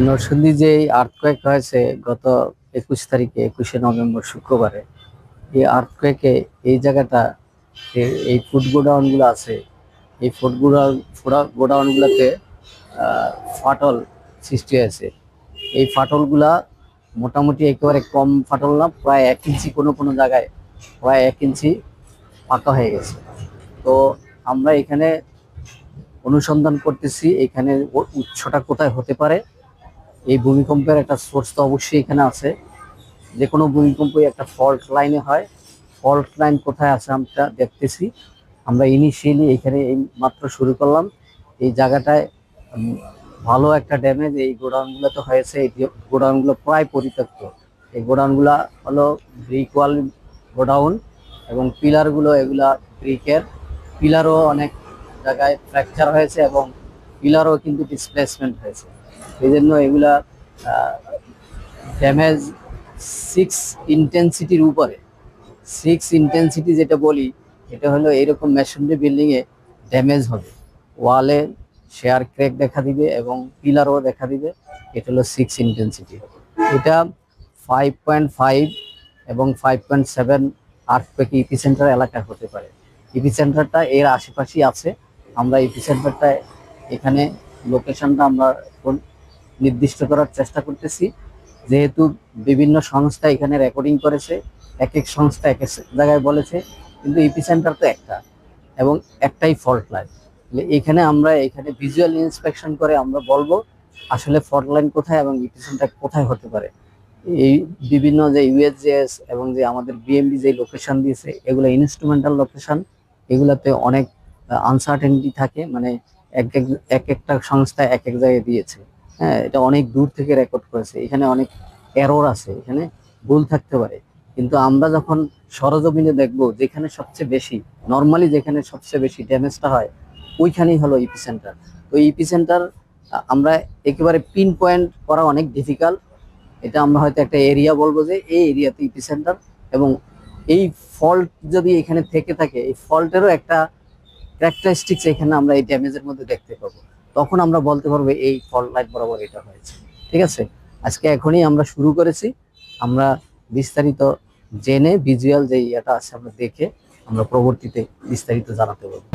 নরসিংদী যে আর্থকোয়েক হয়েছে গত 21 তারিখে, 21শে নভেম্বর শুক্রবারে, এই আর্থকোয়েকে এই জায়গাটা এই ফুড গোডাউন গুলো আছে, এই গোডাউন গুলাতে ফাটল সৃষ্টি হয়েছে। এই ফাটলগুলা মোটামুটি একেবারে কম ফাটল না, প্রায় 1 ইঞ্চি, কোনো কোনো জায়গায় প্রায় 1 ইঞ্চি পাকা হয়ে গেছে। তো আমরা এখানে অনুসন্ধান করতেছি এখানে উৎসটা কোথায় হতে পারে। এই ভূমিকম্পের একটা সোর্স তো অবশ্যই এখানে আছে। যে কোনো ভূমিকম্পই একটা ফল্ট লাইনে হয়। ফল্ট লাইন কোথায় আছে আমরা দেখতেছি। আমরা ইনিশিয়ালি এখানে এই মাত্র শুরু করলাম। এই জায়গাটায় ভালো একটা ড্যামেজ এই গোডাউনগুলোতে হয়েছে। এই গোডাউনগুলো প্রায় পরিত্যক্ত। এই গোডাউনগুলা হলো ব্রিক ওয়াল গোডাউন, এবং পিলারগুলো এগুলা ব্রিকের। পিলারও অনেক জায়গায় ফ্র্যাকচার হয়েছে এবং পিলারও কিন্তু ডিসপ্লেসমেন্ট হয়েছে। এই জন্য এগুলা ড্যামেজ 6 ইন্টেন্সিটির উপরে। 6 ইন্টেন্সিটি যেটা বলি, এটা হলো এইরকম মেশিনারি বিল্ডিংয়ে ড্যামেজ হবে, ওয়ালে শেয়ার ক্র্যাক দেখা দিবে এবং পিলারও দেখা দিবে। এটা হলো 6 ইন্টেন্সিটি। এটা 5.5 এবং 5.7 আর্থকোয়েক ইপিসেন্টার এলাকায় হতে পারে। ইপিসেন্টারটা এর আশেপাশেই আছে। আমরা ইপিসেন্টারটা এখানে লোকেশনটা আমরা নির্দিষ্ট করার চেষ্টা করতেছি, যেহেতু বিভিন্ন সংস্থা এখানে রেকর্ডিং করেছে, এক এক সংস্থা এক এক জায়গায় বলেছে, কিন্তু ইপিসেন্টার তো একটা এবং একটাই ফল্ট লাইন। এখানে ভিজুয়াল ইন্সপেকশন করে আমরা বলবো আসলে ফল্ট লাইন কোথায় এবং ইপিসেন্টার কোথায় হতে পারে। এই বিভিন্ন যে ইউএসজিএস এবং যে আমাদের বিএমডি যে লোকেশন দিয়েছে, এগুলো ইনস্ট্রুমেন্টাল লোকেশন। এগুলাতে অনেক আনসার্টেনিটি থাকে, মানে এক একটা সংস্থা এক এক জায়গায় দিয়েছে। হ্যাঁ, এটা অনেক দূর থেকে রেকর্ড করেছে, এখানে অনেক এরর আছে, এখানে ভুল থাকতে পারে। কিন্তু আমরা যখন সরজমিনে দেখবো যেখানে সবচেয়ে বেশি, নর্মালি যেখানে সবচেয়ে বেশি ড্যামেজটা হয়, ওইখানেই হলো ইপিসেন্টার। তো ইপিসেন্টার আমরা একেবারে পিন পয়েন্ট করা অনেক ডিফিকাল্ট। এটা আমরা হয়তো একটা এরিয়া বলবো যে এই এরিয়াতে ইপিসেন্টার, এবং এই ফল্ট যদি এখানে থেকে থাকে, এই ফল্টেরও একটা ক্যারেক্টারিস্টিক্স এখানে আমরা এই ড্যামেজের মধ্যে দেখতে পাবো। তখন আমরা বলতে পারবো এই ফল্ট লাইন বরাবর এটা হয়েছে। ঠিক আছে, আজকে এখনই আমরা শুরু করেছি। আমরা বিস্তারিত জেনে ভিজুয়াল যে ইয়েটা আছে আমরা দেখে আমরা পরবর্তীতে বিস্তারিত জানাতে পারবো।